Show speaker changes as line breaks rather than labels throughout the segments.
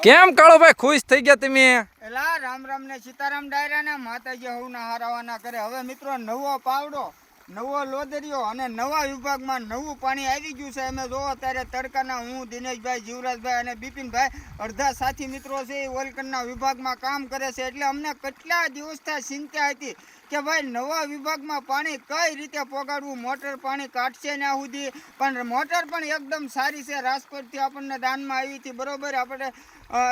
કેમ કાળુભાઈ ખુશ થઈ ગયા તમે?
એલા રામ રામ ને સીતારામ ડાયરા ને માતાજી હવના હારાવાના કરે. હવે મિત્રો નવો પાવડો, નવો લોદરિયો અને નવા વિભાગમાં નવું પાણી આવી ગયું છે. અમે જોવો ત્યારે તડકાના હું દિનેશભાઈ, જીવરાજભાઈ અને બિપિનભાઈ અડધા સાથી મિત્રો છે એ વોલ્કનના વિભાગમાં કામ કરે છે. એટલે અમને કેટલા દિવસથી ચિંતા હતી કે ભાઈ નવા વિભાગમાં પાણી કઈ રીતે પોગાડવું, મોટર પાણી કાઢશે ને સુધી. પણ મોટર પણ એકદમ સારી છે, રાજકોટથી આપણને દાનમાં આવી હતી, બરોબર. આપણે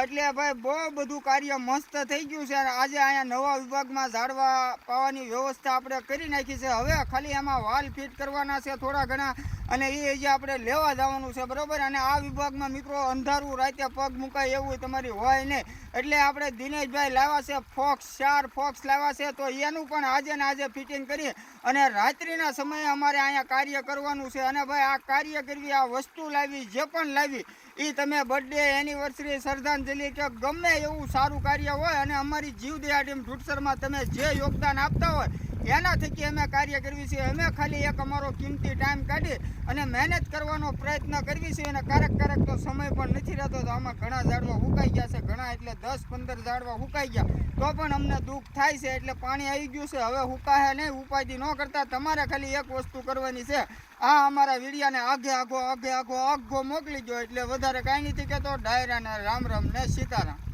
એટલે ભાઈ બહુ બધું કાર્ય મસ્ત થઈ ગયું છે. આજે અહીંયા નવા વિભાગમાં ઝાડવા પાવાની વ્યવસ્થા આપણે કરી નાખી છે. હવે ખાલી એમાં વાલ ફિટ કરવાના છે થોડા ઘણા, અને એ જે આપણે લેવા જવાનું છે, બરોબર. અને આ વિભાગમાં મિત્રો અંધારું રાતે પગ મુકાય એવું તમારી હોય નહીં. એટલે આપણે દિનેશભાઈ લાવ્યા છે ફોક્સ, 4 ફોક્સ લાવ્યા છે. તો એનું પણ આજે ને આજે ફિટિંગ કરી અને રાત્રિના સમયે અમારે અહીંયા કાર્ય કરવાનું છે. અને ભાઈ આ કાર્ય કરવી, આ વસ્તુ લાવી, જે પણ લાવી એ તમે બર્થડે, એનિવર્સરી, શ્રદ્ધાંજલિ કે ગમે એવું સારું કાર્ય હોય અને અમારી જીવદયા ટીમ ઢૂંઢસરમાં તમે જે યોગદાન આપતા હોય એના થકી અમે કાર્ય કરવી છે. અમે ખાલી એક અમારો કિંમતી ટાઈમ કાઢી અને મહેનત કરવાનો પ્રયત્ન કરવી છે. અને ક્યારેક તો સમય પણ નથી રહેતો. તો આમાં ઘણા ઝાડવા હુકાઈ ગયા છે, ઘણા એટલે 10-15 ઝાડવા હુકાઈ ગયા. તો પણ અમને દુઃખ થાય છે. એટલે પાણી આવી ગયું છે, હવે હુકાય નહીં. ઉપાધિ ન કરતા તમારે ખાલી એક વસ્તુ કરવાની છે, આ અમારા વિડીયાને આઘે આઘો મોકલી દો. એટલે વધારે કાંઈ નથી કહેતો. ડાયરાને રામ રામ ને સીતારામ.